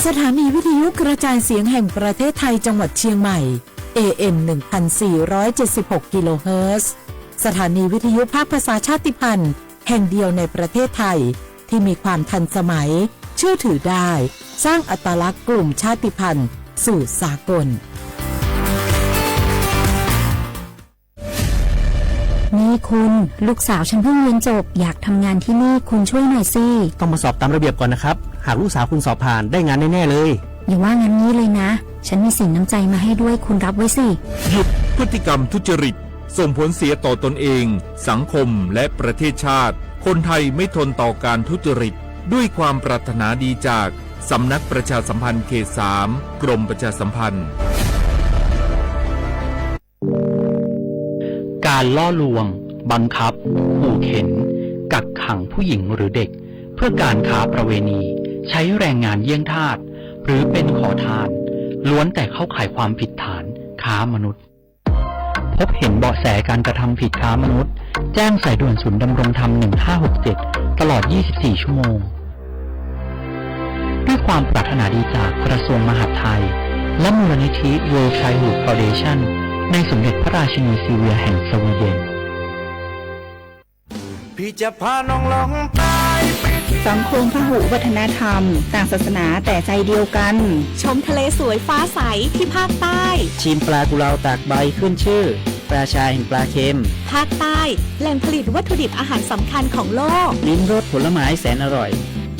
สถานีวิทยุกระจายเสียงแห่งประเทศไทยจังหวัดเชียงใหม่ AM 1476 กิโลเฮิรตซ์สถานีวิทยุภาคภาษาชาติพันธุ์แห่งเดียวในประเทศไทยที่มีความทันสมัยเชื่อถือได้สร้างอัตลักษณ์กลุ่มชาติพันธุ์สู่สากลนี่คุณลูกสาวฉันเพิ่งเรียนจบอยากทำงานที่นี่คุณช่วยหน่อยสิต้องมาสอบตามระเบียบก่อนนะครับหากลูกสาวคุณสอบผ่านได้งานแน่ๆเลยอย่าว่างั้นนี้เลยนะฉันมีสินน้ำใจมาให้ด้วยคุณรับไว้สิหยุดพฤติกรรมทุจริตส่งผลเสียต่อตนเองสังคมและประเทศชาติคนไทยไม่ทนต่อการทุจริตด้วยความปรารถนาดีจากสำนักประชาสัมพันธ์เขต 3 กรมประชาสัมพันธ์การล่อลวงบังคับขู่เข็นกักขังผู้หญิงหรือเด็กเพื่อการค้าประเวณีใช้แรงงานเยี่ยงทาสหรือเป็นขอทานล้วนแต่เข้าข่ายความผิดฐานค้ามนุษย์พบเห็นเบาะแสการกระทำผิดค้ามนุษย์แจ้งสายด่วนศูนย์ดำรงธรรม1567ตลอด24ชั่วโมงด้วยความปรารถนาดีจากกระทรวงมหาดไทยและมูลนิธิ World Childhood Foundation ในสมเด็จพระราชินีซิลเวียแห่งสวีเดนพี่จะพาน้องลองไปสังคมพหุวัฒนธรรมต่างศาสนาแต่ใจเดียวกันชมทะเลสวยฟ้าใสที่ภาคใต้ชิมปลากุเลาตากใบขึ้นชื่อปลาชายแห่งปลาเค็มภาคใต้แหล่งผลิตวัตถุดิบอาหารสำคัญของโลกลิ้มรสผลไม้แสนอร่อย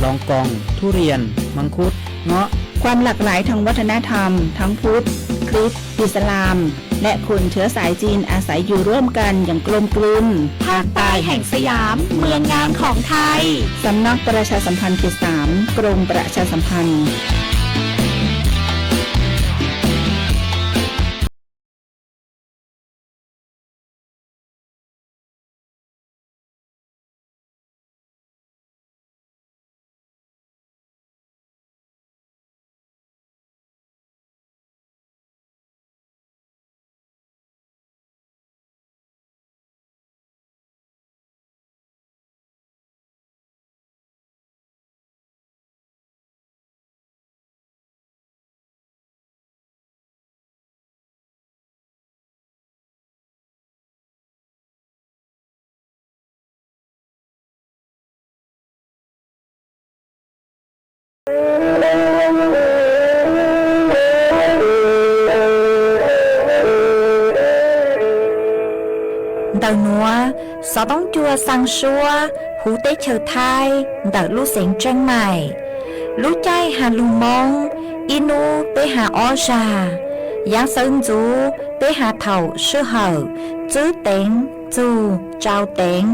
ลองกองทุเรียนมังคุดเงาะความหลากหลายทางวัฒนธรรมทั้งพุทธคริสต์อิสลามและคนเชื้อสายจีนอาศัยอยู่ร่วมกันอย่างกลมกลืนภาคใต้แห่งสยามเมืองงามของไทยสำนักประชาสัมพันธ์เขต 3 กรมประชาสัมพันธ์Đầu núa, gió bóng chua sang xua, hú tế chờ thai, đợi lũ xén tranh mải. Lũ chay hà lù mông, inu tế hà o già, giáng sơn dú tế hà thầu sư hở, chữ tên, dù, trao tên,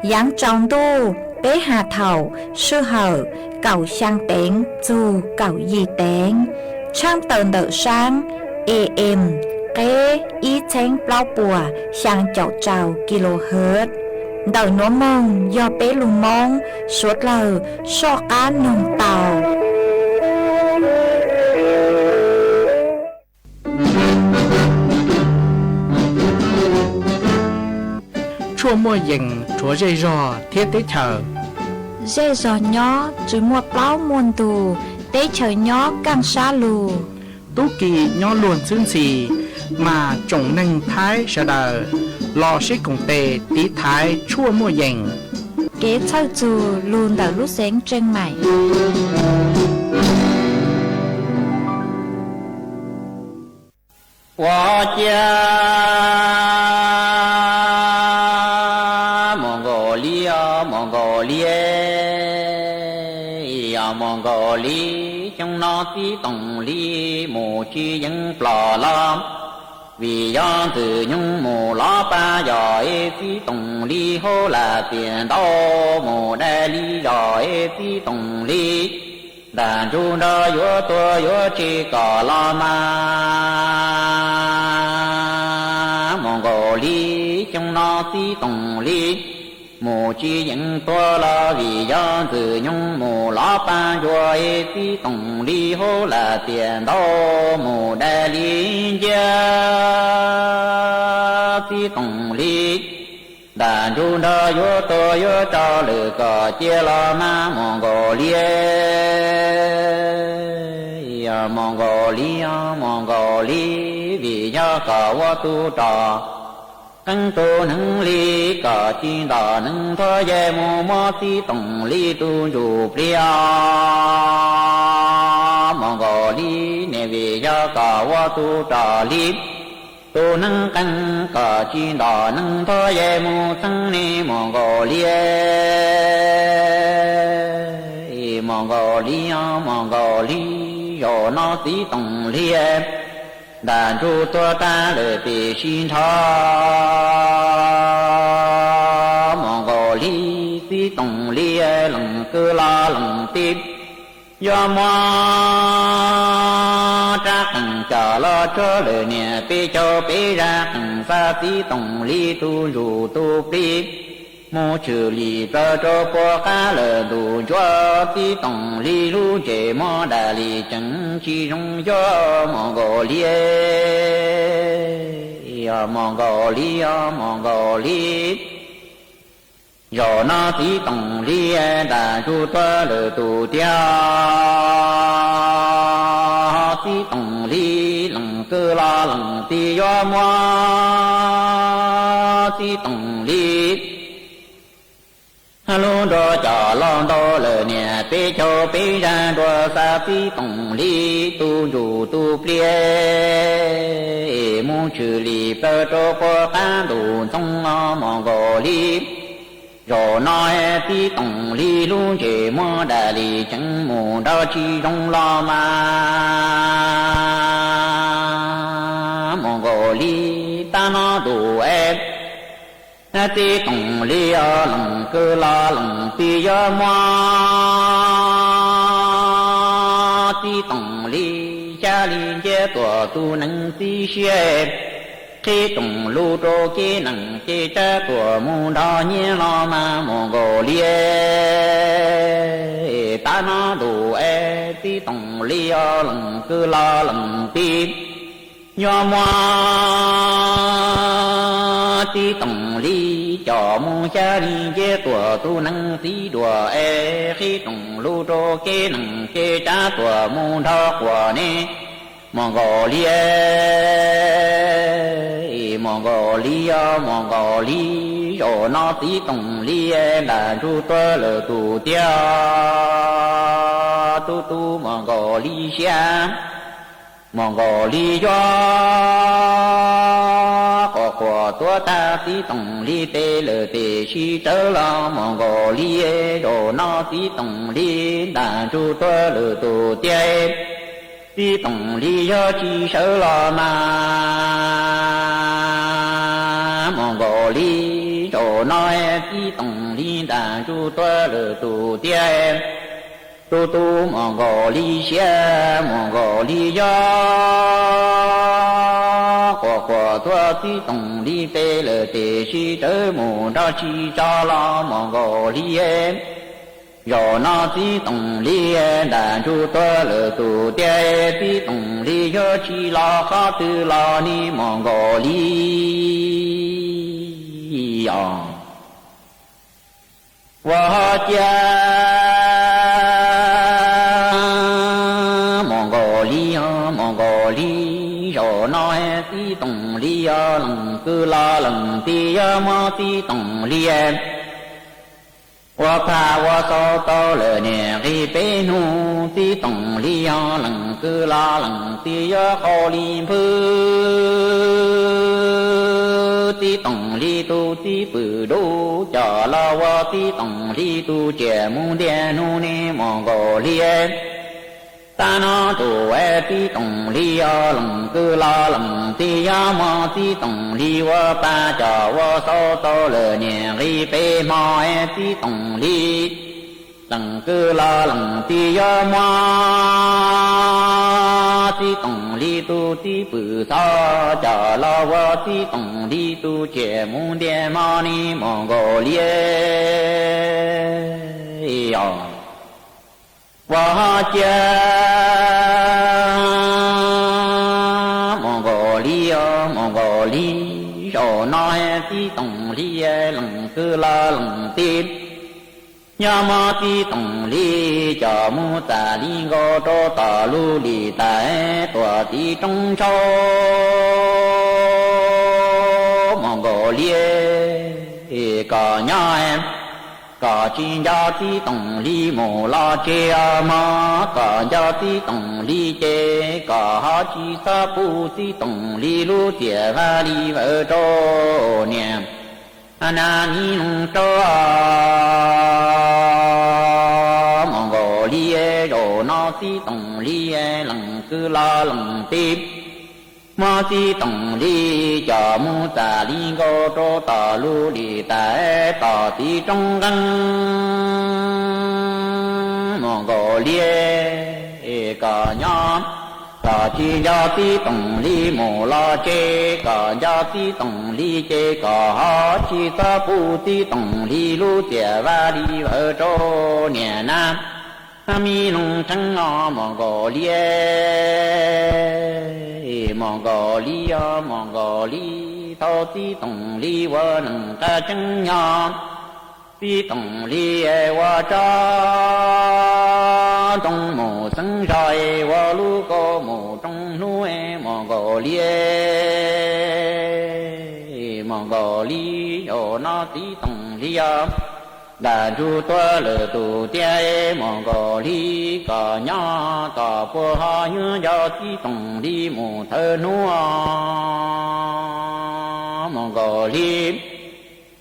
giáng trọng đu tế hà thầu sư hở, cầu sang tên, dù, cầu gì tên. Trang tờn đợi sang, AM kế ý chén bao bùa sang chậu trào kHz đời nó mong do bé lùn mong suốt lờ so cá nồng tàu chua mua dừng chúa dây rò thiết tế chờ dây rò nhó chỉ mua bao muôn tù tế chờ nhó càng xa lù tú kỳ nhó luồn xương xì mà trồng nâng thái sợ đờ lò xích cùng tề tí thái chua mua dành kế châu chù luôn đỡ lúc sáng trên mày Hoa cha Mongolia Mongolia trong nó tí tổng lý mù chi dân plò lam vì do từ nhung mù lo ba giỏi phi tổng lý hô là tiền đô mù đa lý giỏi phi tổng lý đàn chú đô yếu tua yếu chi cỏ lo ma Mongolia trong nó tí tổng lý mù chi những tua lo vì do từ nhung mù lo ba giỏi phi tổng lý hô là tiền đô mù đa lý gia phi tổng lý đàn chú đô yếu tua yếu trao lử cỏ chia lo ma Mongolia Mongolia vì do cả wa tu trò căng tu nâng ly cả chi đỏ nâng thọ về mô mô ti tổng ly tu dù pria Mongolia nè vì do cả wa tu trò ly tu nâng căng cả chi đỏ nâng thọ về mô tăng ni Mongolia rồi nó tí tổng lia đàn ru tua ta lời tì xin thọ Mongolia tí tổng lia lần cơ la lần tiếp do mo ra cần chờ lo cho lời nè bê cho bê ra cần xa tí tổng lia tu ru tu bê mô trừ lì tơ cho bó khá lờ đủ cho tí tổng lì lưu chế mô đà lì chẳng chi rung cho Mongolia rồi nó tí tổng lì đà chú tơ lờ tù tia tí tổng lì lần cơ la lần tí do mô tí tổng lì Hello đô cho lon đô lờ nè bê cho bê ra đô sa tí tổng lý tu dù tu plie mô trừ lì bơ trô bơ khá đủ tông Mongolia rồi nói tí tổng lý lưu chế mô đà lì chẳng mô đô chi rong lo ma Mongolia ta nó đủ em tí tổng lý lần cơ la lần tí do mo tí tổng lý cha lý chế tùa tu nâng tí xế tí tổng lưu trô kê nâng kê cha tùa mù đo nhé lo ma Mongolia ta nó đủ tí tổng lý lần cơ la lần tí do mo tí tổng lý cho mô cha đi chế tùa tu năng tí đùa khi tổng lưu trô kê nâng kê cha tùa mô đo của nê Mongolia rồi nó tí tổng lý là ru tùa lờ tù tia tu Mongolia của tua ta tí tổng lý tê lờ tê si tớ lo Mongolia rồi nó tí tổng lý đàn ru tua lờ tù tê tí tổng lý do chi sơ lo ma Mongolia rồi nói tí tổng lý đàn ru tua lờ tù tê tu Mongolia của tua tí tổng lý tê lờ tê si tớ mù đo chi cho lo Mongolia rồi nó tí tổng lý đàn ru tua lờ tù tê tí tổng lý do chi lo khó tư lo ni Mongolia Hoa cha rồi nói tí tổng lý lần cứ lo lần tí mô tí tổng lý Hoa pha hoa so to lờ nè ghi bê nu tí tổng lý lần cứ lo lần tí khô li phư tí tổng lý tu tí bự đô cho lo hoa tí tổng lý tu trẻ mù đen nu nê Mongolia ta nó tù tí tổng lý lần cứ lo lần tí mô tí tổng lý hoa pa cho hoa so to lờ nè ghi bê mô tí tổng lý lần cứ lo lần tí mô tí tổng lý tu tí bự so cho lo hoa tí tổng lý tu trẻ mù đen mô ni Mongolia Hoa cha Mongolia rồi nói tí tổng lý lần cứ la lần tiếp nhớ mô tí tổng lý cho mu ta li go cho ta lu li tại tòa tí trong châu Mongolia có nhỏ em có chi gia tí tổng li mù la chê ma có gia tí tổng li chê có ha chi sa pu tí tổng li lu tiề va li vợ trô niệm Anani nung trô Mongolia đồ nó tí tổng li lằng cư la lằng tiếp ma ti tổng li cho mu ta li go cho ta lu li ta ta ti trong gan Mongolia cả nhóm cả chi gia ti tổng li mù la chê cả gia ti tổng li chê cả ha chi ta pu ti tổng li lu tiề va li vợ trô nhẹ nam mi nung thanh ngõ Mongolia thao ti tổng li wa nung ta chân nhỏ ti tổng li wa cha trong mù sân rồi wa lu có mù trong núi Mongolia ở nó ti tổng li đà chu toa lờ tù tia Mongolia cả nhỏ cả po ha như giao ti tổng li mù thơ núa Mongolia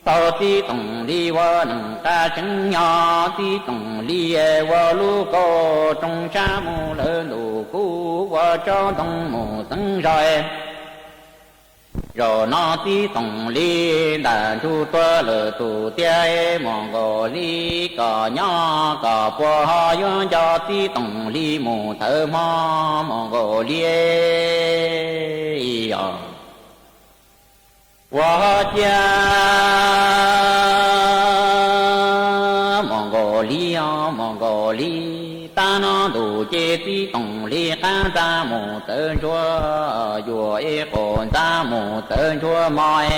tao ti tổng li wa nâng ta chân nhỏ ti tổng li wa lu có trong cha mù lờ đủ cú wa cho tổng mù sân rồi rồi nó ti tổng li đàn chu toa lờ tù tia Mongolia cả nhỏ cả po ha yo cho ti tổng li mù thơ ma Mongolia wa cha Mongolia ta nó đủ chế ti tổng li khá ra mù tơ chúa dùa còn ra mù tơ chúa mòi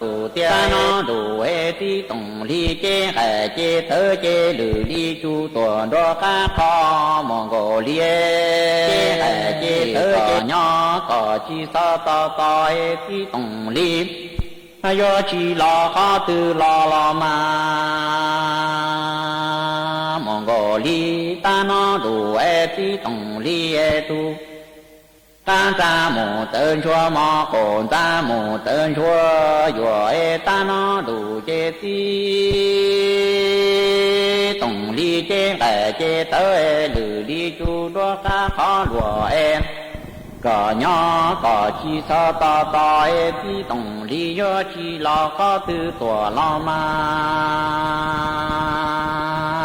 đủ tia nó đủ ti tổng li chế hệ chế thơ chế lử li chu tuần đó khá khó Mongolia chế hệ chế thơ chế nhỏ có chi sa ta ta ti tổng li yo chi la khá tư la ma Mongolia ta nó đủ ti tổng li tu ta ra mù tên chúa mà còn ta mù tên chúa yo ta nó đủ chế ti tổng li chế hệ chế tới lử li chu đó khá khó lùa cả nhỏ cả chi sa ta ta ti tổng li yo chi la khó tư tòa la ma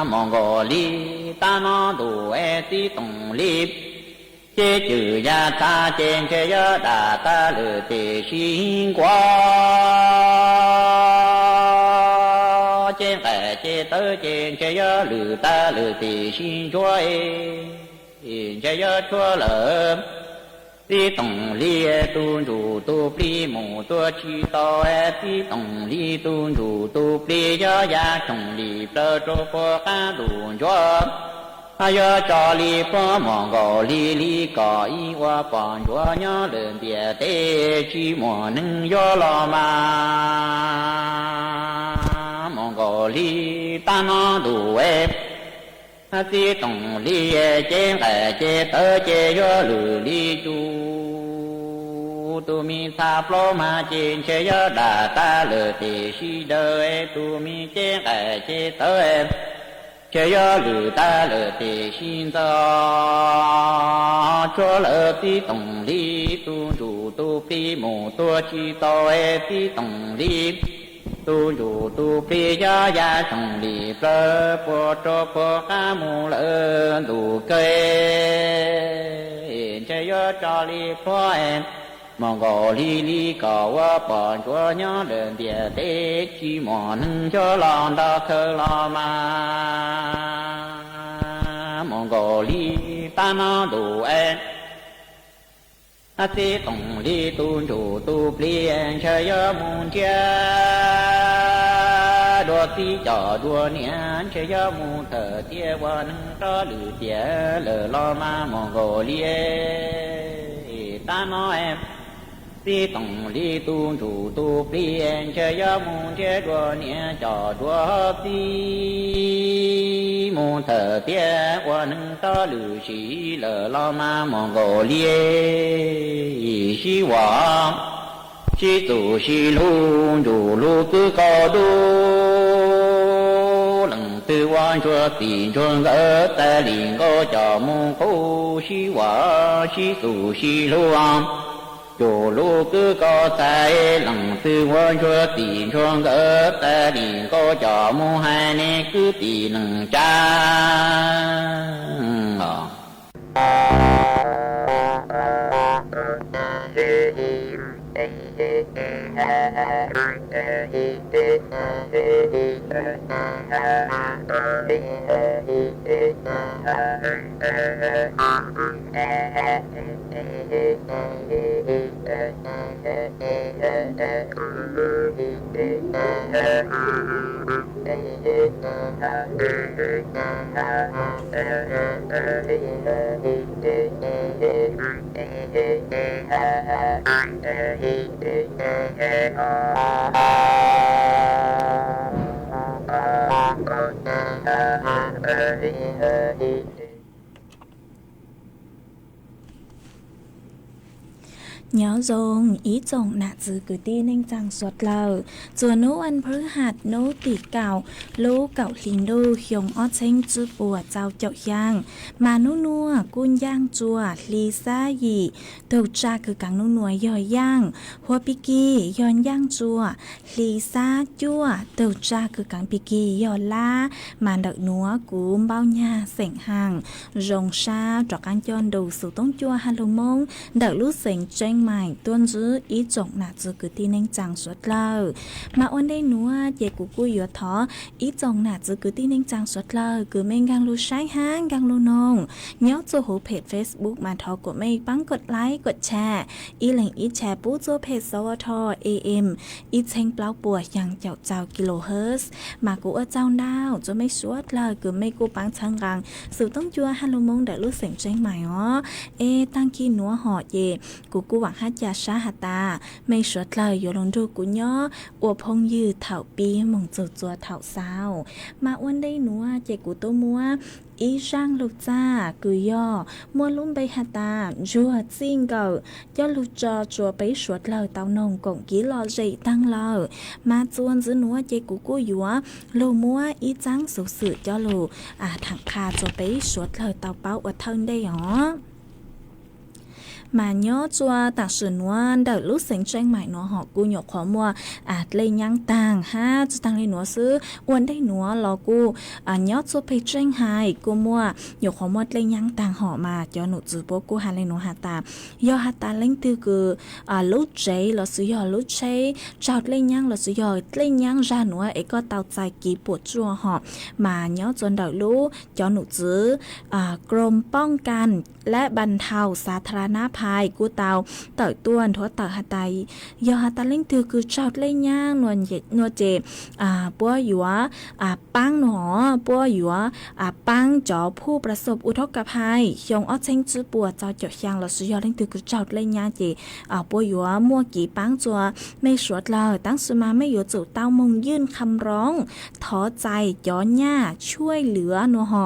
Mongolia ta nó đủ ti tổng li chế trừ gia ta trên chế yo đà ta lử tề xin quá trên hệ chế tới trên chế yo lử ta lử tề xin chúa chế yo chúa lỡ ti tổng li tu chủ tu pli mù tu chi to ti tổng li tu chủ tu pli yo ya chồng li plơ trô po ca đủ cho yo cho li po Mongolia li có y wa pon cho nhớ lên địa tế chi mò nâng yo lo ma Mongolia ta nó đủ ti tổng li chế hệ chế tơ chế yo lử li chu tu mi sa plo ma trên chế yo đà ta lử tề si đơ tu mi chế hệ chế tơ chế yo lử ta lử tề xin tơ cho lử ti tổng li tu chủ tu pi mù tu chi to ti tổng li tu chủ tu pi ya ya chồng li plơ po cho po ca mù lơ đủ cây chơi yo cho li po Mongolia li có wa pon cho nhớ đơn địa tế chi mò nâng cho lòng đa khơ lo ma Mongolia ta nó đủ ti tổng li tu chủ tu pi chơi yo mун cha 着地叫着年，却要木头爹我能着绿爹了老妈莫个咧，大脑哎。地动里动住都变，却要木接着年叫着地木头爹我能着绿西了老妈莫个咧，希望西走西路路路个高度。từ quan chúa tình chuông ở tại liền có cho mong khổ si hòa si tù si luang chỗ lô cứ có tại lòng từ quan chúa tình chuông ở tại liền có cho mong hai nè cứ tình nâng cha nhớ dùng ý trọng nạ dư cử ti nên rằng suốt lờ chùa nô ăn phứ hạt nô tỉ cào lô cạo hình đô hiong ót xanh chư bùa trao chậu giang mà nô nua cun giang chùa lì xa yì đầu cha cứ cẳng nô nua yòi giang hoa piki yon giang chùa lì xa chùa đầu cha cứ cẳng piki yò la mà đợt núa cúm bao nhà sảnh hàng rồng sa trọc ăn chon đầu sử tông chùa hà lô mông đợt lú sảnh tranh mày tuân giữ ý trọng nạ dư cứ tin anh chẳng suốt lờ mà ôn đây núa dễ của cô yếu thó ý trọng nạ dư cứ tin anh chẳng suốt lờ cứ mình gang lưu sai hang gang lưu nông nhớ cho hữu page Facebook mà thó của mình bắnกดไลค์กดแชร์ý lệnh ýแชร์ปู้cho page สวท AM ýเช่งเปล่าปัวอย่างเจ้ากิโลเฮิรตซ์màกูởเจ้าดาวจะไม่สุดเลยcứไม่กูปังชังรังสื่อต้องจัวฮัลโหลมงได้รู้เสียงใจใหม่อ๋อตั้งขี้นัวหอเย่กูหวังฮัจยาชาหตาไม่สวดเลยอยู่ลงดูกูย่ออวพงยืดเถาปีมงจูจัวเถาสาวมาอ้วนได้หนัวเจกูตัวมัวอีช่างลูกจ้ากูย่อมัวลุ่มไปหตาจัวซิงเกอย่อลูกจอจัวไปสวดเลยเต้านงกงกี้รอใจตั้งเลยมาจวนซื้อหนัวเจกูยัวลูมัวอีจังสุสือย่อลูถังคาจัวไปสวดเลยเต้าเป้าอดเทินได้หรอmà nhớ cho tạc sử nó đợi lúc sinh tranh mãi nó họ cu nhọc khó mua lấy nhang tàng ha cho tăng lên nó xứ uốn đây nó lo cu nhớ cho phải tranh hài cu mua nhọc khó mua lấy nhang tàng họ mà cho nụ chữ bố cu hà lên nó hà ta do hà ta lên từ cứ lúc cháy là sử dụng lúc cháy chọt lấy nhang là sử dụng lấy nhang ra nó ấy có tàu dài kỹ bộ chua họ mà nhớ cho đợi lúc cho nụ chữ gồm ป้องกันและบรรเทาสาธารณภัยกูเตาต่อยต้วนทั่วต่อหาไตยอหาตาเล่งตือคือชาวเล่งย่างนวลนวลเจปัวหยัวปังหนอปัวหยัวปังจ่อผู้ประสบอุทกภัยยงอ้อเชิงจื้อปัวเจ้าเจาะยางเราสุยอเล่งตือคือชาวเล่งย่างเจปัวหยัวมัวกี่ปังจัวไม่สวดเลยตั้งสมาไม่อยู่จู่เต้ามงยื่นคำร้องท้อใจย้อนย่าช่วยเหลือนัวหอ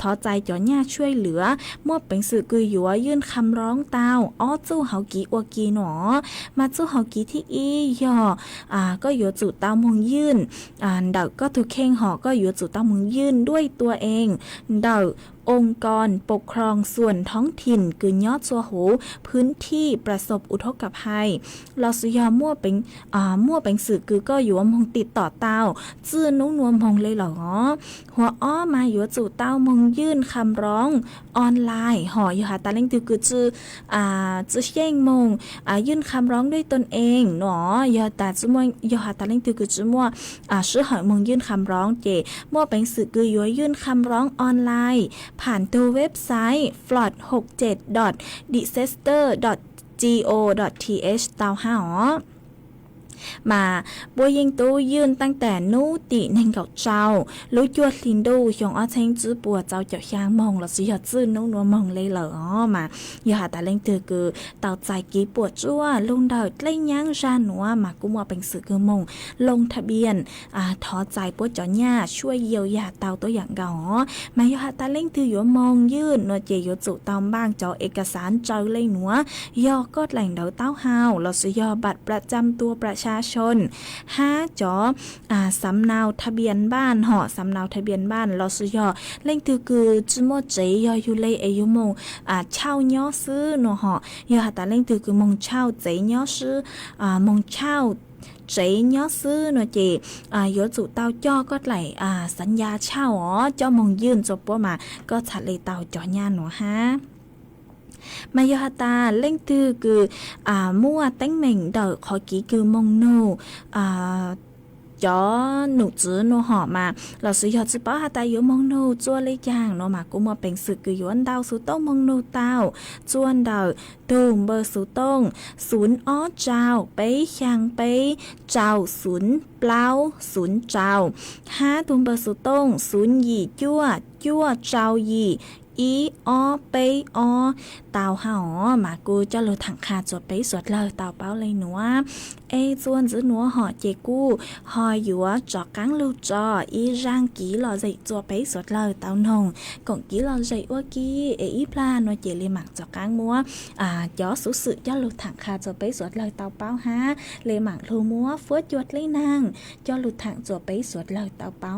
ท้อใจจ่อหน้าช่วยเหลือมั่วเป็นสื่อกุยหยัวยื่นคำร้องเต้าจู้เฮากีอวกีหนอมาจู้เฮากีที่อียอก็หยัวจู่เต้ามงยื่นเดาก็ถูกเข่งหอก็หยัวจู่เต้ามงยื่นด้วยตัวเองเดาองค์กรปกครองส่วนท้องถิ่นคือยอดซัวหูพื้นที่ประสบอุทกภัยเราสุยอมั่วเป็นสื่อคือก็อยู่มงติดต่อเต้าจื้อนุ่งนวมมงเลยเหรอหัวอ้อมาอยู่จู่เต้ามงยื่นคำร้องออนไลน์ห่ออยู่หาตาเล่งตือคือจื้อเช่งมงยื่นคำร้องด้วยตนเองหนอยอตาจื้อมงยอหาตาเล่งตือคือจื้อมั่วซื้อหอยมงยื่นคำร้องเจมั่วเป็นสื่อคืออยู่ยื่นคำร้องออนไลน์ผ่านตัวเว็บไซต์ flood67.disaster.go.th ตาวหา มาบัวยิงตู้ยืนตั้งแต่นู้ตีเน่งเก่าเจ้ารู้จวดลินดูยองอ้อเชงจื้อปัวเจ้าเจ้าช่างมองเราสิหยอดจื้อนู้นัวมองเลยเหรอมาอย่าหาแต่เล่งตือคือเต่าใจกีปวดจั่วลุงเดาเล่งย่างจานหนัวมากูมัวเป็นสื่อคือมงลงทะเบียนถอใจปวดจ่อหญ้าช่วยเยียวยาเต่าตัวอย่างเก่ามาอย่าหาแต่เล่งตืออยู่มองยื่นนัวเจยจุตอมบ้างจอเอกสารเจอเลยหนัวยอก็แหล่งเดาเต้าหาวเราสิยอบัตรประจำตัวประชาชน5จอสำเนาทะเบียนบ้านห่อสำเนาทะเบียนบ้านเราสิยอเล่งตือคือจุโมเจยออยู่เลยอายุมงเช่าย่อซื้อหนัวห่อยอหาแต่เล่งตือคือมงเช่าเจย่อซื้อมงเช่าเจย่อซื้อหนัวเจยอจุเต้าจ้อก็ไหลสัญญาเช่าจ้อมงยื่นจบปัวมาก็ฉัดเลยเต้าจ่อญ่าหนัวฮะมายาตาเล่งตือคือมั่วเต้งเหม่งเดอขอกีคือมงโนจอหนูจื้อหนูหอมาเราซื้อยอดซื้อป้าหาตาอยู่มองนูจัวเลยอย่างเนาะมากูมาเป็นสึกคือย้อนดาวสุต้องมองนูเต้าจวนดาวตูมเบอร์สุต้องศูนย์อ้อเจ้าไปยังไปเจ้าศูนย์เปล่าศูนย์เจ้า5ตูมเบอร์สุต้องศูนย์หยี่จั่วเจ้าหยี่อีออไปออเตาหามากูจะลดถังขาดจดไปสวดเลยเตาเป้าเลยหนัวจวนจื้อหนัวห่อเจกู้หอยหยัวจอกังลูจออีร่างกีหล่อใจจวไปสวดเลยเตาหนงก่องกีหล่อใจว่ากีอีปลาหนัวเจลีหมักจอกังมัวยอสุสึจะลดถังขาดจดไปสวดเลยเตาเป้าฮะเลยหมักลูมัวเฟื่อจวดเลยนางจะลดถังจดไปสวดเลยเตาเป้า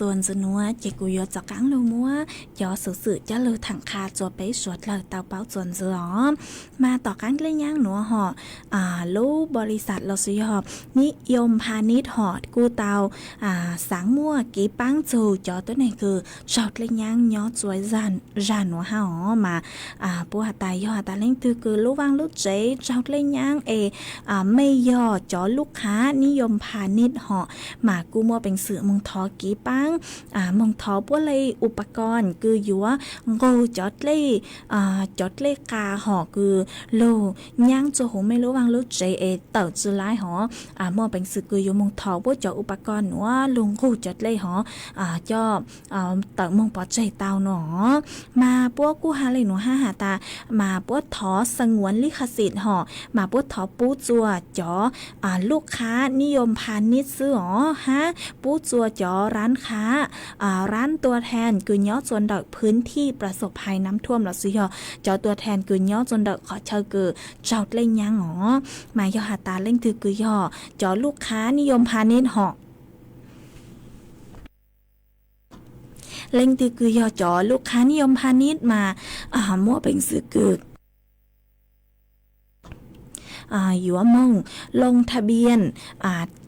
จวนจะนัวเจกุยจากกังลูมัวยอสื่อจะเลยถังคาจัวไปสวดเลยเตาเป้าจวนจะอ๋อมาต่อกันเลยย่างหนัวห่อลูบริษัทเราสิยอบนิยมพาณิชย์หอดกูเตาสังมั่วกีปังจูจอตัวไหนคือชอบเลยย่างย้อจวยจานหนัวห่อมาปูหัตายยอตาเล่งตือคือลูกวางลูกเจ๊ชอบเลยย่างไม่ยอจอลูกค้านิยมพาณิชย์หอมากูมัวเป็นสื่อมงทอกีปังมงทอพวกเลยอุปกรณ์คืออยู่ว่าโกจอดเลยกาหอคือโลย่างจะหูไม่รู้วางรู้ใจเต่าจือไล่หอมอเป็นสื่อคืออยู่มงทอพวกจออุปกรณ์หนูว่าลุงกูจอดเลยหอจอเต่ามงปอใจเต่าหนอมาพวกกูหาเลยหนูหาตามาพวกทอสงวนลิขสิทธิ์หอมาพวกทอปูจัวจอลูกค้านิยมพาณิชย์ซื้อหอฮะปูจัวจอร้านค้าร้านตัวแทนคือย้อจนดอกพื้นที่ประสบภัยน้ำท่วมหรอสิยอจอตัวแทนคือย้อจนดอกขอเชอคือเจ้าเล่งยังหรอมายอหาตาเล่งถือคือยอจอลูกค้านิยมพาณิชย์หอเล่งถือคือยอจอลูกค้านิยมพาณิชย์มามั่วเป็นสื่อคืออยู่ว่ามงลงทะเบียน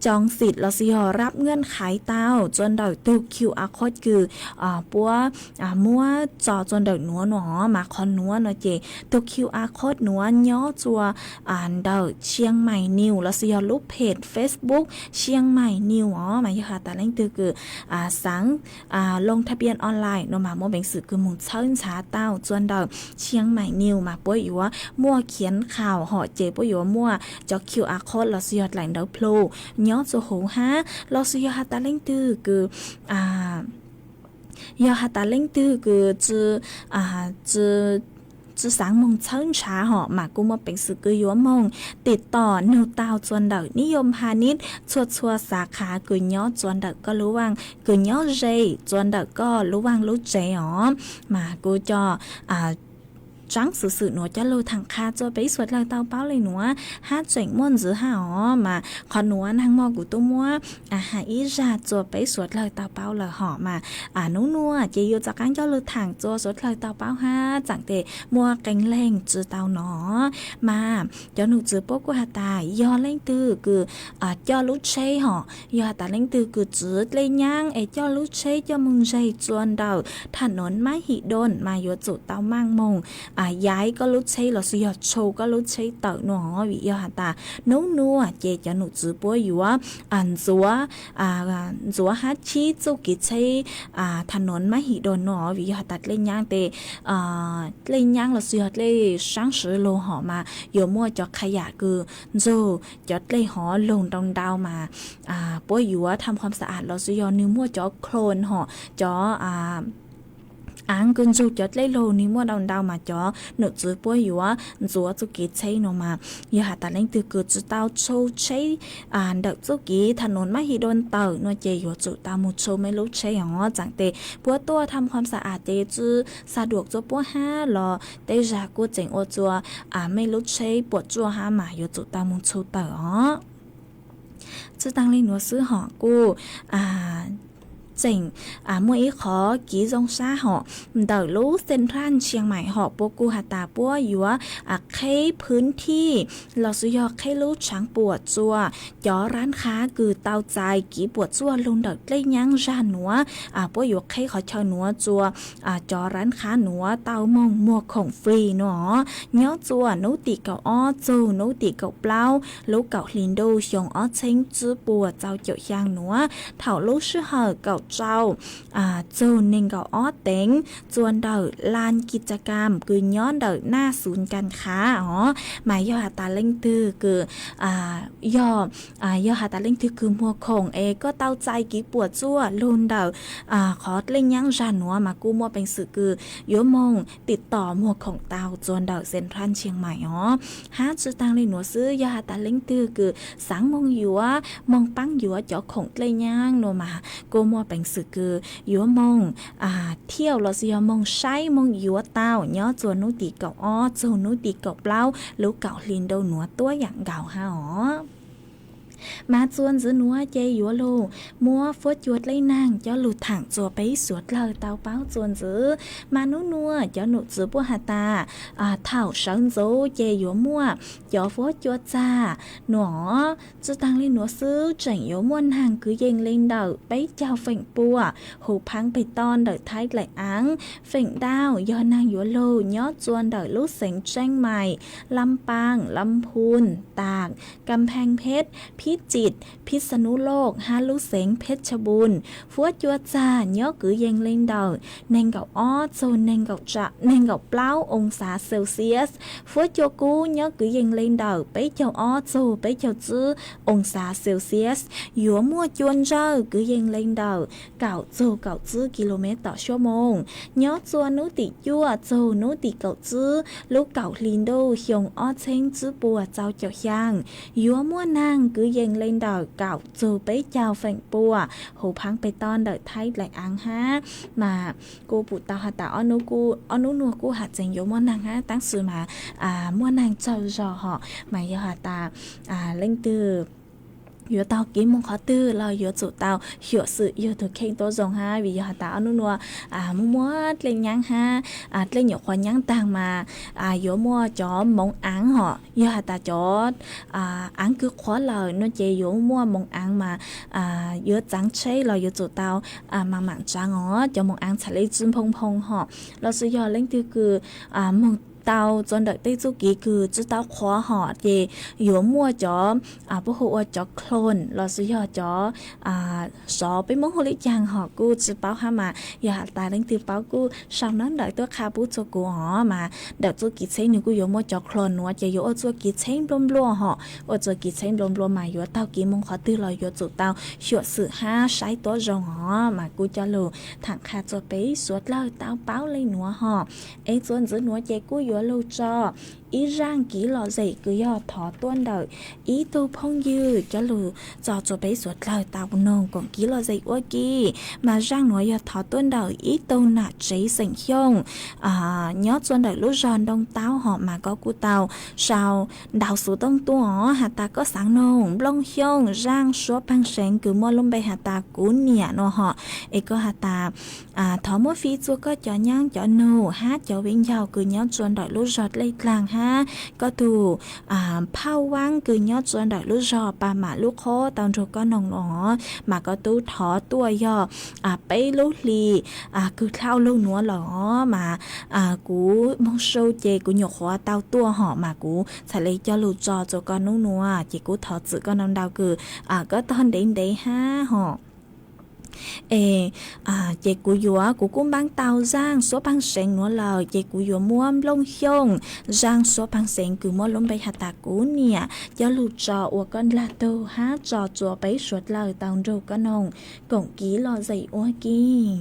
จองสิทธิ์เราสิยอรับเงื่อนไขเต้าจนดอกตูQR code คือปัวมั่วจอจนดอกหนัวหนอมาคอนหนัวเนาะเจตูQR code หนัวย่อจัวดอกเชียงใหม่นิวเราสิยอรูปเพจ Facebook เชียงใหม่นิวหมายค่ะแต่เล่นคือสังลงทะเบียนออนไลน์เนาะมามั่วเป็นสื่อคือมุงเชิญช้าเต้าจนดอกเชียงใหม่นิวมาปัวอยู่ว่ามั่วเขียนข่าวห่อเจปัวอยู่มั่วจอ QR code เราสิยอแหล่งดาวโพลย้อนโซโหฮะเราสิยอหาตาเล่งตื้อคือยอหาตาเล่งตื้อคือจือสังมงเชิงช้าหอมากูมาเป็นสื่อคือยัวมงติดต่อนิวตาวจวนเดานิยมพาณิชย์ชัวสาขาคือย้อจวนเดาก็รู้ว่างคือย้อเจจวนเดาก็รู้ว่างรู้เจอ๋อมากูจอจังสื่อหนูจะโลทางคาจะไปสวดเลยเตาเป้าเลยหนูห้าเจ๋งม่วนหรือห้ามาขอหนูทางมอกูตุ้มัวหาอีจ่าจะไปสวดเลยเตาเป้าเลยหอมานู้นัวจะอยู่จากการเจ้าโลทางจะสวดเลยเตาเป้าห้าจังเตมัวแกงแรงจือเตาหนอมาเจ้าหนูจือพวกกูหาตายยอเล่งตื้อคือเจ้าลุเช่หอยอตาเล่งตื้อคือจืดเลยย่างเจ้าลุเช่เจ้ามึงใจจวนเดาถนนไม่หิดนมาอยู่จุดเตามั่งมงย้ายก็ลุใช้หรอสิยอดโชว์ก็ลุใช้เต่าหนอวิยอหาตาโน้นัวเจจะหนูจือปัวอยู่ว่าจัวฮัชีจุกิใช้ถนนมหิดนหนอวิยอตัดเล่นย่างเตเล่นย่างหรอสิยอดเล่ช่างสือโลหอมาอยู่มั่วจอขยะคือโจจอดเล่หอลงดาวมาปัวอยู่ว่าทำความสะอาดหรอสิยอดนิ้วมั่วจอโคลนหอจอgần dù chót lấy lô ní mua đào mà chó nợ dưới bôi yếu rúa chú ký cháy nó mà yếu hạ tà lên từ cửa chú tao châu cháy đợt chú ký thà nôn mắt hi đôn tờ nó chê yếu chú tao một châu mấy lúc cháy hó chẳng tê bố tuaทำความสะอาดเตchúสะดวกchú bố ha lò tê ra cô chỉnh ô chùa mấy lúc cháy bố chùa ha mà yếu chú tao một châu tờ hó chú tăng lên nó sư họ côเจ๋งมวยขอกีจงซาหอเดอรู้เซ็นทรัลเชียงใหม่หอปัวกูหาตาปัวอยู่ว่าเคพื้นที่เราสุยอเครู้ช้างปวดจัวย่อร้านค้าคือเตาใจกีปวดจัวลงเด็กเล่ยังจานหนัวปัวอยู่เคขอเชาหนัวจัวจอร้านค้าหนัวเตามองมัวของฟรีเนาะเนื้อจัวนู้ตีเก่าอ้อจูนู้ตีเก่าเปล่าลูกเก่าลินโดชงอ้อเชงจื้อปัวเจ้าเจียวยางหนัวเถาลูกชื่อเหอเก่า เจ้าโจนเน่งเก่าอ้อเต็งจวนเดอลานกิจกรรมคือย้อนเดอหน้าศูนย์การค้าหมายย่อหาตาเล่งตือคือย่อย่อหาตาเล่งตือคือมัวคงก็เต้าใจกี่ปวดจั่วลุนเดอขอเล่งยังจานหัวมากู้มัวเป็นสื่อคือโยมงติดต่อมัวของเตาจวนเดอเซ็นทรัลเชียงใหม่หาจือตังเลยหนัวซื้อย่อหาตาเล่งตือคือสังมงหยัวมงปังหยัวเจาะของเล่งยังนัวมากู้มัวเป็นสื่อคือโยมงเที่ยวเราสิยมงใช้มงหยัวเต้าย่อจวนนุติเก่าจวนนุติเก่าเปล่าลูกเก่าลินโดหนัวตัวอย่างเก่าฮะมาจวนgiữ núa chơi dúa lù mua phốt chuột lấy nàng cho lụt thẳng chùa bấy suốt lời tao báo chuồn giữ mà nú nua cho nụ giữ bùa hà ta thảo sáng dấu chơi dúa mua cho phốt chuột ra nó chứ tăng lên nó xứ chảnh yếu muôn hàng cứ dành lên đầu bấy chào phệnh bùa hù phăng bày ton đợi thái lại áng phệnh đao do nàng dúa lù nhót chuồn đợi lúc sánh tranh mày lâm pang lâm phun tạcกำแพงเพชรพิจิตรพิษณุโลกฮาลุเสงเพชรบูรณ์ฟัวจัวจาเนาะกือเยงเล่งเดาเนงเก่าอ้อโซนเนงเก่าจะเนงเก่าเปล่าองศาเซลเซียสฟัวจัวกูเนาะกือเยงเล่งเดาไปเจ้าอ้อโซไปเจ้าจื้อองศาเซลเซียสหยัวมั่วจวนเจ้ากือเยงเล่งเดาเก่าโซเก่าจื้อกิโลเมตรต่อชั่วโมงเนาะจวนนุติยัวโซนุติเก่าจื้อลูกเก่าลินโดเฮียงอ้อเชงจื้อปัวเจ้าเจ้าย่างยัวมั่วนางcứ dành lên đời cạo dù bấy chào phèn bùa hù phăng bê ton đời thay lại ăn ha mà cô bụ tao hạt tao onu nua cô hạt dành dấu món nàng ha táng sự mà món nàng trâu giò họ mà giờ hạt ta lên từ yếu tao kiếm mong khó tư lo yếu chủ tao hiểu sự yêu thực khen tố dòng ha vì giờ tao nó nua mua lên nhang ha lên nhiều khoa nhang tàng mà yếu mua cho mong án họ giờ ta cho án cứ khó lời nó chỉ yếu mua mong án mà yếu trắng chế lo yếu chủ tao mà mảng trắng cho mong án trả lấy chun phong phong họ lo sự giờ lên từ cứ mong tao chọn đợi tây du ký cứ chú tao khó họ thì yếu mua cho bố hộ cho clone là sử dụng cho số với món hồ lý chàng họ cứ chú báo ha mà giờ ta đang tiêu báo cứ sau đó đợi tôi khai bút cho cô họ mà đợi tôi ký chế nếu cứ yếu mua cho clone nữa chỉ yếu tôi ký chế lom lom họ ở tôi ký chế lom lom mà yếu tao ký mong khó tư là yếu chủ tao hiểu sự ha sai tốt rồi họ mà cứ cho lù thằng khai cho bé suốt lời tao báo lên nữa họ ấy chọn giữ nữa chỉ cứ yếu lưu cho ý rang kỹ lọ dậy cứ do thọ tuôn đợi ý tô phong dư cho lù cho bé suốt lời tao nông còn kỹ lọ dậy ua kì mà rang nói do thọ tuôn đợi ý tô nạt cháy sành hiông nhớ tuôn đợi lúc giòn đông tao họ mà có cu tàu sao đào số đông tua hạt ta có sáng nông lông hiông rang số băng sáng cứ mua lông bay hạt ta cú nhẹ nó họ ấy có hạt ta thọ mỗi phi chua có cho nhang cho nô hát cho bên giàu cứ nhớ tuôn đợi lúc giọt lấy làng ha có tù phao quang cứ nhớ tuôn đợi lúc giọt bà mà lúc khó tao rồi có nồng nó mà có tú thọ tua do bay lúc lì cứ thao lâu nữa lỏ mà cú mong sâu chê cú nhọc hóa tao tua họ mà cú sẽ lấy cho lụt cho con nung nữa chỉ cú thọ sự con nông đào cứ có ton đến đấy ha họ chị của dùa của cũng bán tàu giang số băng sen nữa là chị của dùa mua lông hiông giang số băng sen cứ mua lông bay hạt tạc cú nè cho lụt trò của con là tô hát trò chùa bấy suốt lời tàu rồi con nồng cổng ký lo dậy ua kia.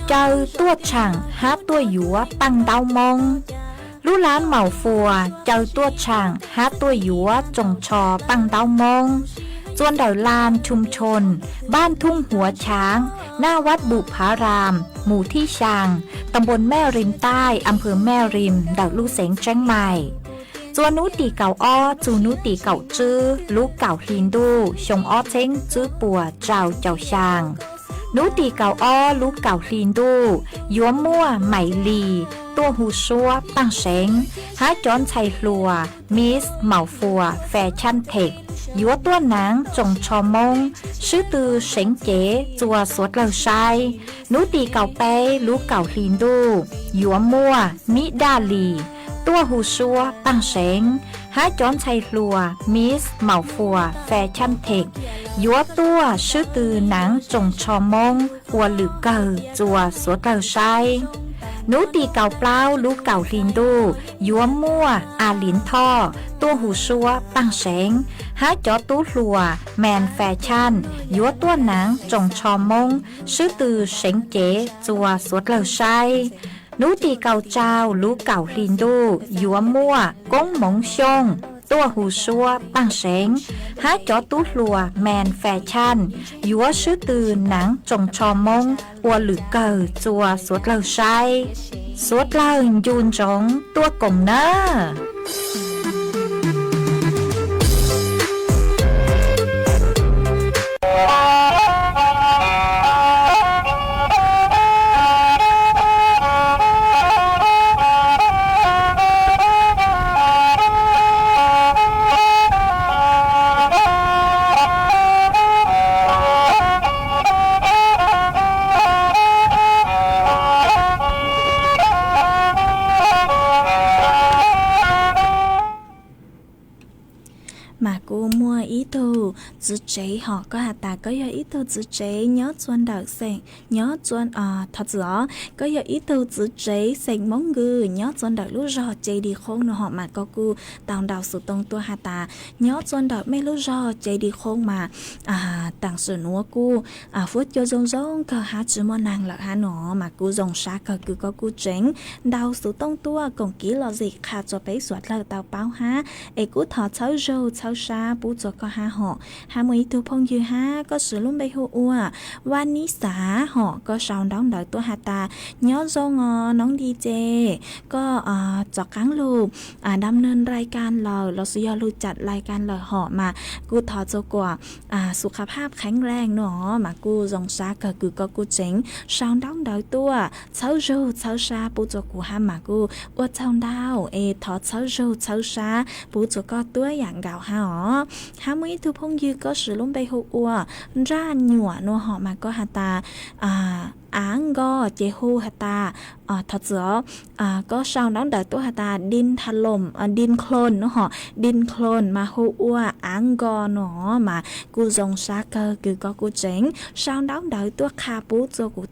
เจ้าตัวช่างหาตัวหยัวตั้งเตามงลูล้านเหมาฟัวเจ้าตัวช่างหาตัวหยัวจงชอตั้งเตามงจวนเดาลานชุมชนบ้านทุ่งหัวช้างหน้าวัดบุพารามหมู่ที่ชางตำบลแม่ริมใต้อำเภอแม่ริมดาวลูเสงเชียงใหม่จวนนุตีเก่าอ้อจูนุตีเก่าจื้อลูกเก่าฮินดูชงอ้อเช้งจื้อปัวเจ้าชางนุตีเก่าอ้อลูกเก่าฮินดูยัวมั่วไหมลีตัวหูซัวตั้งเสงหาจอนชัยลัวมิสเหมาฟัวแฟชั่นเทคยัวตัวหนังจงชอมงชื่อตือเสงเก๋จัวสวดเลาชัยนุตีเก่าเป้ลูกเก่าฮินดูยัวมั่วมิดาลีตัวหูซัวตั้งเสงหาจอนชัยลัวมิสเหมาฟัวแฟชั่นเทคยัวตัวชื่อตือหนังจงชอมงอัวหรือเกอจัวสวดเลาชัยนูตีเก่าเปล่าลูกเก่าลินดูยัวมั่วอาลินท่อตัวหูซัวตั้งเสงหาจอตู้หลัวแมนแฟชั่นยัวตัวหนังจงชอมงชื่อตือเสงเก๋จัวสวดเลาชัยนูตีเก่าเจ้าลูกเก่าลินดูยัวมั่วก้งหมงชงตัวหูซัวตั้งเสงหาจอตู้หลัวแมนแฟชั่นยัวชื่อตือหนังจงชอมงอัวหรือเกิดจัวสวดเลาชัยสวดเลายูนจงตัวกลมเนอchữ chế họ có hạt ta có ít từ chữ chế nhớ chuan đạo sen nhớ chuan thật rõ có ít từ chữ chế sen mong ngư nhớ chuan đạo lúc rõ chế đi khôn nó họ mà có cu tàu đạo sự tông tua hạt ta nhớ chuan đạo mấy lúc rõ chế đi khôn mà tặng sự núa cu phút cho rong rong cờ hạt chữ món nàng là hạt nó mà cu rong xa cờ cứ có cu chén đạo sự tông tua còn kỹ là gì khá cho bé soát là tàu báo ha ấy cu thọ cháu râu cháu xa bú cho có ha họ ha mấy tu phong dư ha có sự luôn bay hô ua van ní xã họ có sao đóng đợi tôi hạt ta nhớ do ngò nóng đi chê có cho cắn luôn đâm nênรายการเราสุยอรู้จัดรายการเราhọ màกูถอดตัวกว่าสุขภาพแข็งแรงเนาะmàกูรองซาก็คือก็กูเจ๋งsao đóng đợiตัวเช้ารูเช้าซาปูตัวกูha màกูว่าเช้าดาวถอดเช้ารูเช้าซาปูตัวก็ตัวอย่างเก่าha ha mấy tu phong dư có sự luôn bay hô ua ra nhụa nó họ mà có hạt ta án go chế hu hạt ta thật rõ có sao đón đợi tôi hạt ta đinh thà lồm đinh clone nó họ đinh clone mà hu ua án go nó mà cu dòng xa cơ cứ có cu chén sao đón đợi tôi kha bú cho cụ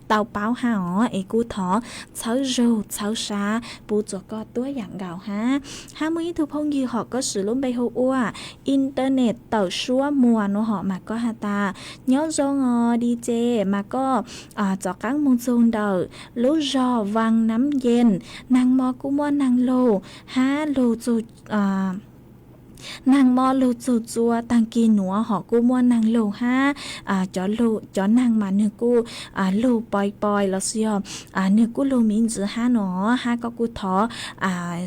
tàu báo ha họ ấy cu thọ cháu râu cháu xa bú cho có tôi dạng gạo ha ha mấy thu phong dư họ có sự luôn bay hu ua internet tàu xua mùa nó họ mà có hạt ta nhớ do ngò đi chê mà có cho các môn xuân đời lú rò vàng nắm yen nàng mò cũng mò nàng lô há lô dù nàng mò lô dù chua tăng kỳ núa họ cũng mò nàng lô ha cho nàng mà nửa cô lô bòi là xìo nửa cô lô miếng giữa ha nó ha có cô thọ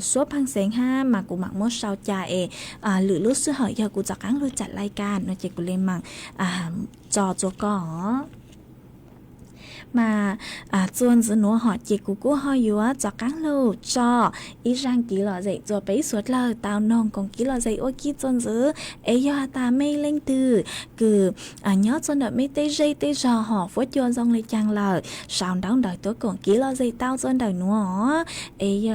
số phăng sáng ha mà cũng mặc mốt sao chạy lử lúc xưa hỏi giờ cô cho các lô chặt lại can nó chỉ cô lên mạng cho có mà chuan giữa nó họ chỉ của họ yếu cho các lô cho ít răng kỹ là dậy rồi bấy suốt lời tao nông còn kỹ là dậy ô kỹ chuan giữa ấy do ta mê lên từ cứ nhớ chuan đợi mấy tê dây tê giò họ phốt chuan dòng lấy chăng lời sao đóng đợi tôi còn kỹ là dậy tao chuan đời nó ấy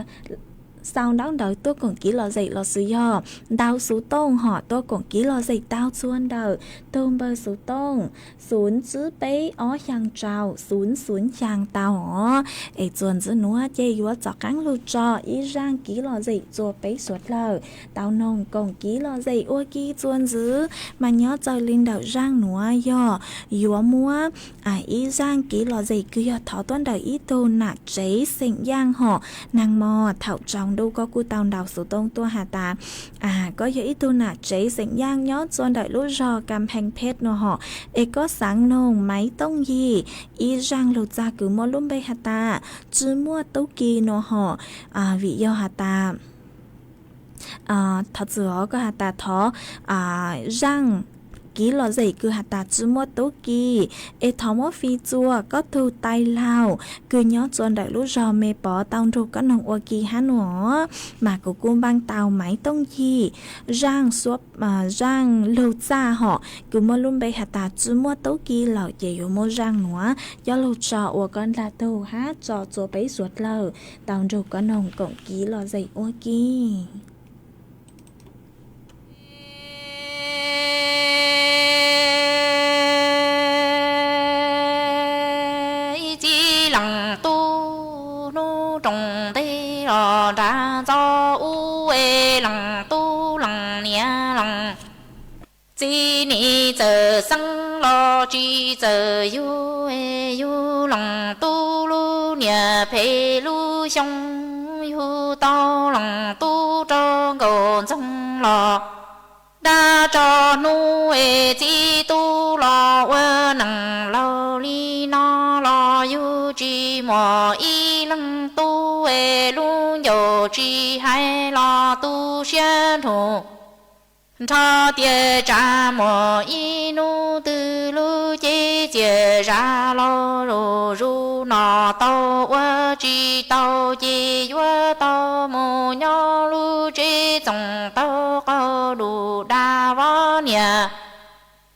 sau đó đợi tôi còn kỹ lò dậy lò sử do đào số tông họ tôi còn kỹ lò dậy đào chuan đợi tôm bơ số tông xuống chữ bấy ó hàng trào xuống hàng tàu họ ấy chuan chữ núa chơi vua chọc cắn lưu trò ý rang kỹ lò dậy chùa bấy suốt lờ tàu nông còn kỹ lò dậy ô kỹ chuan chữ mà nhớ chơi linh đợi rang núa do vua mua ý rang kỹ lò dậy cứ do thọ tuân đợi ý tô nạc chế sinh giang họ nàng mò thảo trong đâu có cu tàu đào số tông tua hà ta có giờ ít tu nạc chế sinh giang nhớ tuân đợi lúc rò cầm hành phết nó họ có sáng nông máy tông gì ý rang lột ra cứ mua luôn bê hà ta chứ mua tấu kỳ nó họ vì do hà ta thật sự có hà ta thó rang kỹ lò dậy cứ hạt tạt chứ mua tố kỳ thó mua phi chua có thu tay lao cứ nhớ chuan đại lúc rò mê bỏ tao rô có nồng ô kỳ hả nữa mà của cung băng tàu máy tông gì rang suốt rang lâu xa họ cứ mua luôn bê hạt tạt chứ mua tố kỳ lò dậy mua rang nữa do lâu trò ô con là tàu hát trò chua bấy suốt lờ tao rô có nồng cộng kỹ lò dậy ô kỳ trồng tê rò ra do u ê lằng tu lằng nia lằng chi ni giờ sang lo chi giờ yu ê yu lằng tu lu nia phê lu xiong yu tao lằng tu cho gòn sông lo đa cho nu ê chi tu lo ơ nằng lo li no lo yu chi mò y lăng tu ê lu yo chi hai lo tu xian thủ cho tia cha mò y nu tư lu chế chế ra lo ru ru nọ tao ơ chi tao chế ơ tao mò nho lu chế tổng tao cao đủ đa võ nhà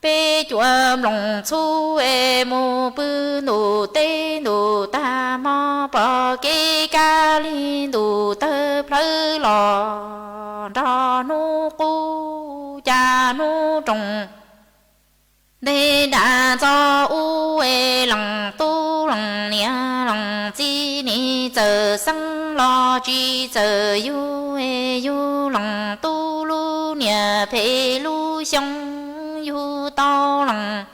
bê chuông lòng chu ê mô bư nụ tê nụ ta mò bò kê ca li nụ tơ plơ lò ra nụ cu cha nụ trồng đê đà cho u ê lòng tu lòng nia lòng chi ni giờ sang lo chi giờ yu ê yu lòng tu lu nia phê lu xiong yu tao lằng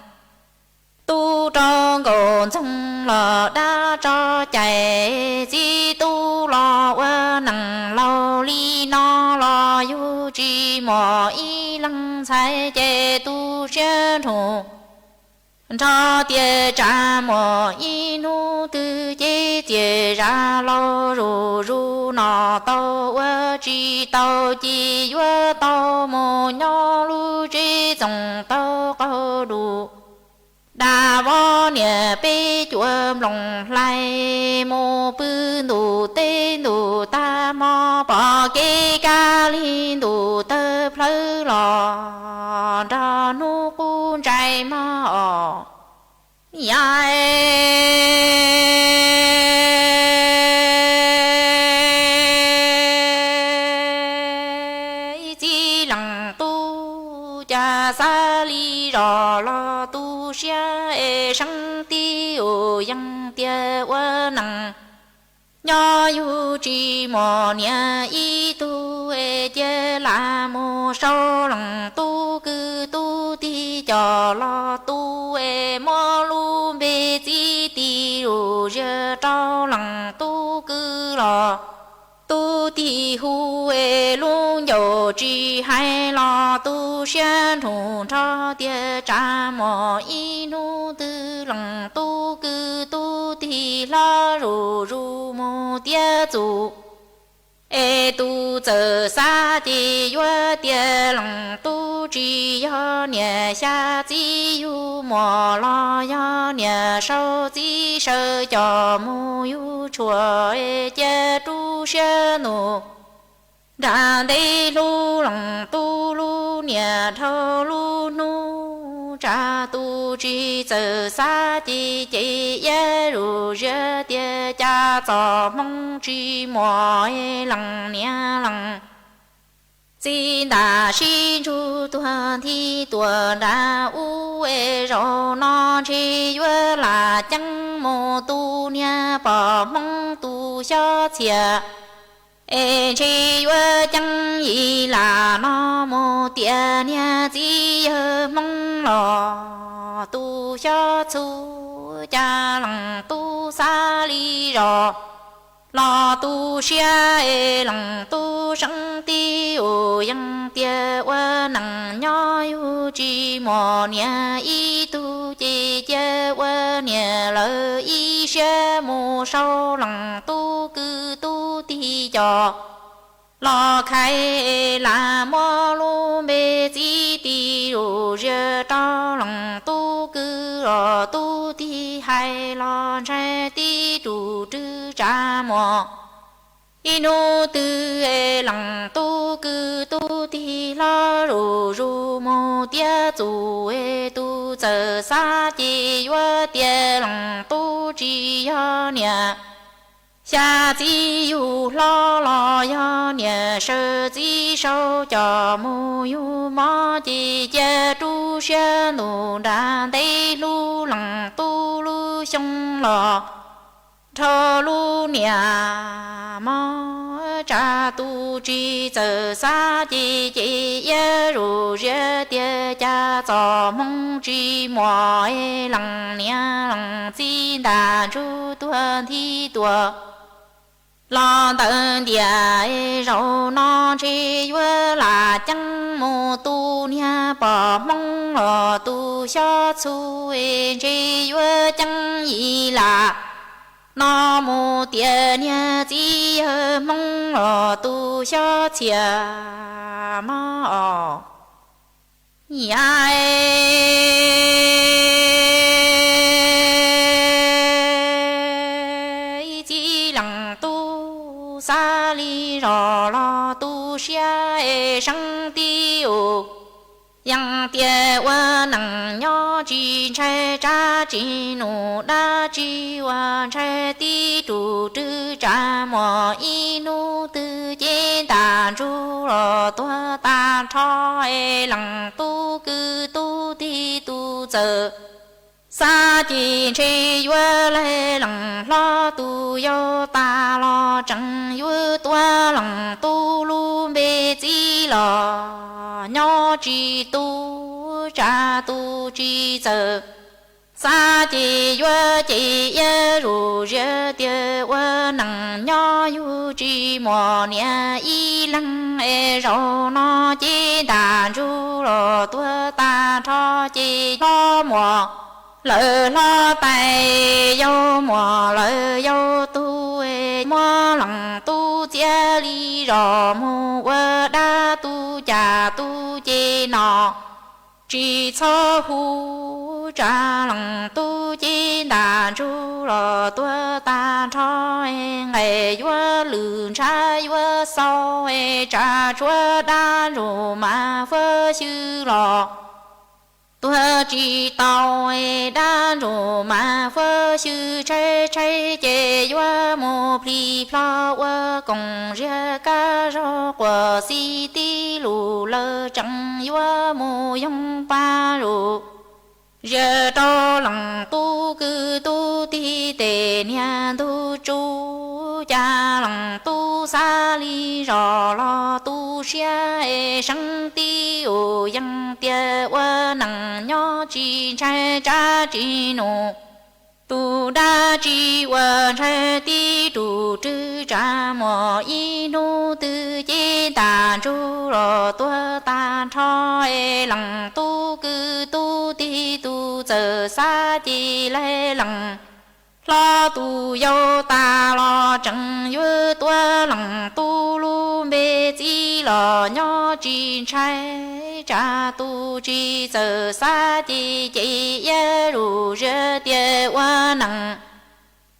tu cho gòn sông lò đa cho chạy chi tu lo ơ nằng lo li no lo yu chi mò y lăng sai chê tu xiên thủ cho tia cha mò y nu tư chế chế ra lo ru ru nọ tao ơ chi tao chi ơ tao mò nho lu chế dòng tao cao đủ đà võ nhẹ bê chuông lòng lai mô bư nụ tê nụ ta mò bỏ kê ca li nụ tơ plơ lò ra nụ cu trai mò yai chi lăng tu cha sa li rò lo tu xia e sang ti o yang tia wa nang nho yu chi mò nia y tu e tia la mo sao lăng tu cứ tu ti cho lo tu e mo lu bê chi ti ru je trao lăng tu cứ lo tu ti hu e lu yo chi hai lo tu xian thủ cho tia cha mò y nu tư lăng tu cứ tu ti la ru ru mo tia zu e tu giờ sa ti yue tia lăng tu chi yo nia xia chi yu mo lo yo nia sao chi sơ cho mu yu chua e chia tu xia nu ra đây lu lăng tu lu nia thâu lu nu cha tu chi giờ sa chi chi ye ru je tia cha cho mong chi mọi lần nia lần chỉ đã xin chú tuần thì tuần đã u rồi nó chỉ vừa là chẳng mô tu nia bỏ mong tu cho chia chỉ vừa chẳng ý là nó mô tiền nia chỉ mong lo tu cho chú cha lòng tu xa ly rồi lo tu xia lòng tu生tiêu yang tia wa nang nho yu chi mo nia y tu chi che wa nia lơ y xia mu sau lòng tu cư tu ti cho lo khai là mo lu bê chi ti ru je cho lòng tu cư ro tu ti hai lo che ti tu trư cha mo inu tư lòng tu cư tu ti lo ru ru mo tia tu tu giờ sa chi yo tia lòng tu chi yo nia xa chi yu lo lo yo nia sơ chi sâu cho mu yu mo chi che tu xe nu đan tây lu lòng tu lu sông lo thơ lu nia mo cha tu chi giờ xa chi ye ru ye tia cha cho mong chi mọi lòng nia lòng chi đà chu tuần thi tuần lo tận địa rau nó chỉ vừa là chẳng mô tu nia bỏ mong lo tu cho chú chỉ vừa chẳng ý là nó mô tiền nia chỉ mong lo tu cho chia mò sa li rò lo tu xia sang tiêu yang tia wa nang nho chi che cha chi nu da chi wa che ti tu trư cha mo y nu tư chế ta ru ro tua ta cho lăng tu cư tu ti tu giờ sa chi chi yue lê lăng lo tu yo ta lo chẳng yue tua lăng tu lu bê chi lo nho chi tu cha tu chi giờ sa chi yue chi ye ru ye tie wa nang nho yu chi mo nia y lăng rau no chi đà ru lo tua ta cho chi lo mo lỡ lo tay dâu mò lỡ dâu tu mò lòng tu chia ly rò mù quơ đa tu trà tu chê nọ chỉ cho hu trà lòng tu chê đà ru rò tua ta cho ngày vua lường trái vua sau trà chúa đa ru mà phơ sư lò tua chỉ tàu đa ru mà phơ sư trái trái chê vua mô pli flower cùng ria ca ro của si ti lù lơ chẳng vua mô yong pa ru giờ cho lòng tu cư tu ti tề nia tu chu cha lòng tu sa li rò lo tu xia sang ti u yang tia wa nang nho chi cha cha chi nu tu đa chi wa cha ti tu trư cha mo y nu tư chế ta ru ro tua ta cho lòng tu cư tu ti tu giờ sa chi lê lòng lo tu yo ta lo chẳng yu tua lòng tu lu bê chi lo nho chi trai cha tu chi giờ sa chi chi ye ru je tie wa nang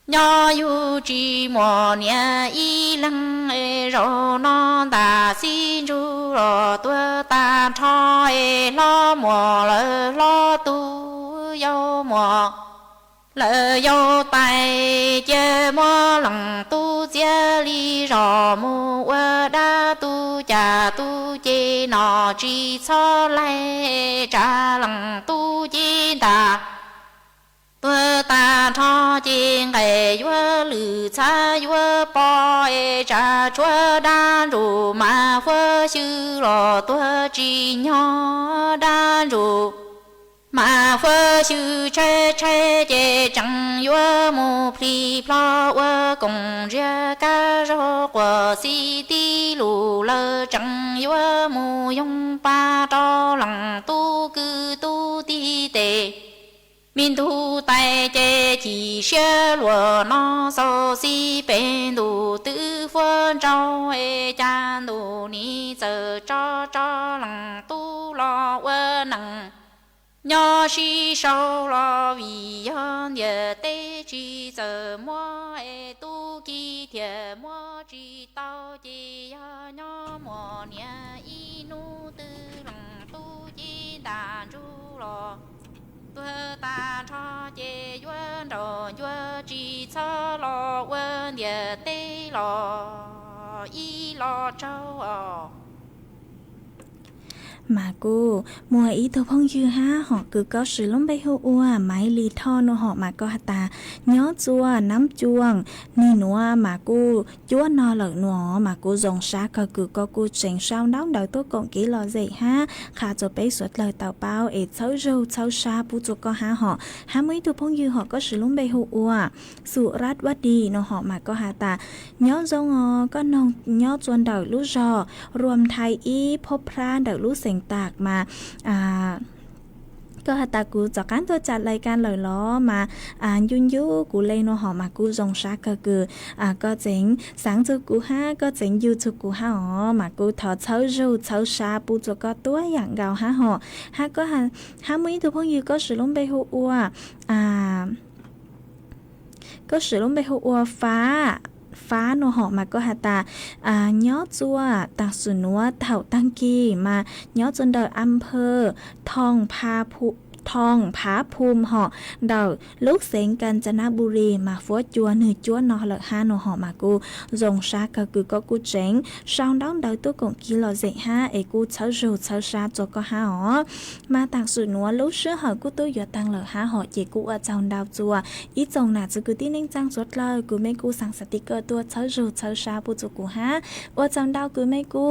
nho yu chi mo nia y lăng rô non ta xin ru ro tua ta cho lo mo lo tu yo mo lỡ yo tay chê mo 冷都家里绕木我大都家都接那只草来扎冷都接大。tôi ta cho chiên ngày vua lử cha vua bò cha chúa đan rù mà vua sư lò tôi chỉ nhỏ đan rù mà vua sư che che che chẳng vua mù phi plo vua cùng ra cá rô của si ti lù lơ chẳng vua mù yong pa cho lòng tu cư tu ti tề民族代节起学罗那首西边路的分招诶家路你走招招冷都老我能。nhỏ si sâu lo vì yon ye tê chi giờ mua e tu ki thiệt mua chi tao chi ya nhỏ mua nia y nu tư lòng tu chi đàn chu lo tôi ta cho chế yuan đồ yuan chỉ cho lo quân địa tây lo y lo châu mà cô mùa ý tôi phong dư ha họ cứ có sự lắm bay hô ua máy lì tho nó họ mà có ta nhớ chua nắm chuông ni nua mà cô chúa no lợi nọ mà cô dòng xa có cô chèn sao nóng đầu tôi còn kỹ lo gì ha khá cho bé suốt lời tàu bao ế xấu râu xấu xa bu cho có ha họ ha mấy tôi phong dư họ có sự lắm bay hô ua sự rát quá đi nó họ mà có ta nhớ dòng có nông nhớ chuông đầu lú rò rùm thay ý phô pra đầu lú sành tạc màก็ตากูจากการตัวจัดรายการเลยล้อมายุ่นยุกูเลยโนหอมากูจงชักก็คือก็เจ๋งสังจูกูห้าก็เจ๋งยูจูกูห้าอ๋อมากูถอดเช้ารูเช้าชาปูจูก็ตัวอย่างเก่าห้าหอห้าก็ห้ามื้อทุกพงยูก็สืบล้มไปหัวก็สืบล้มไปหัวฟ้าโนหอมาก็หาตาย้อจัวตักสุนัวเถ่าตั้งกีมาย้อจนเดออำเภอทองผาภูมิหอเดาลูกเสงกาญจนบุรีมาฟัวจัวหนึ่งจัวนอเลห้าโนหอมากูจงชาก็คือก็กูเจ๋งสองดองเดาตัวกงกิโลเจ็ดห้าเอกูเช้ารูเช้าชาจก็ห้าอ๋อมาตักสุนัวลูกเชื่อหอกูตัวหยดตังเลห้าหอเจกูอาจารย์ดาวจัวอีจงหนาจะกูที่นิ่งจังสดเลยกูไม่กูสั่งสติกเกอร์ตัวเช้ารูเช้าชาปูจุกูห้าอาจารย์ดาวกูไม่กู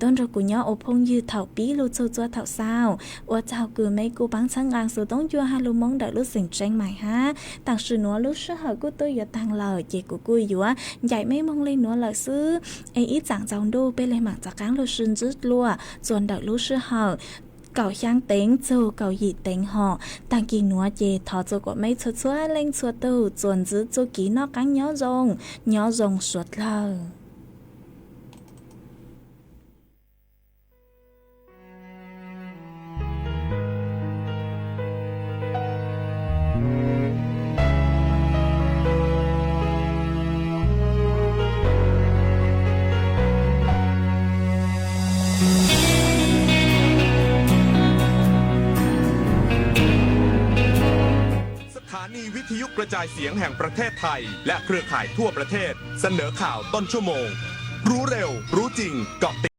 ต้นเรากูย้อโอพงยืดเถ่าปีลูจัวเถ่าเศร้าอาจารย์กูไม่กูบังช่างอ่างสุต้องจัวฮาลูมงเดลูสิงเจงใหม่ฮะตักสุนัวลูกเชื่อหอกูตัวหยดตังเลยเจกูอยู่อ่ะใหญ่ไม่มองเลยนัวเลยซื้อไอ้อีจังจงดูไปเลยหมักจากการลูกซึนจุดลัวส่วนเดลูกเชื่อหอเก่าช่างเต็งจูเก่าหยีเต็งหอต่างกินนัวเจทอจูกว่าไม่ชัวเล่งชัวตู้ส่วนจื้อจูกีนอกกังย้อรงสวดเลยวิทยุกระจายเสียงแห่งประเทศไทยและเครือข่ายทั่วประเทศเสนอข่าวต้นชั่วโมงรู้เร็วรู้จริงเกาะติด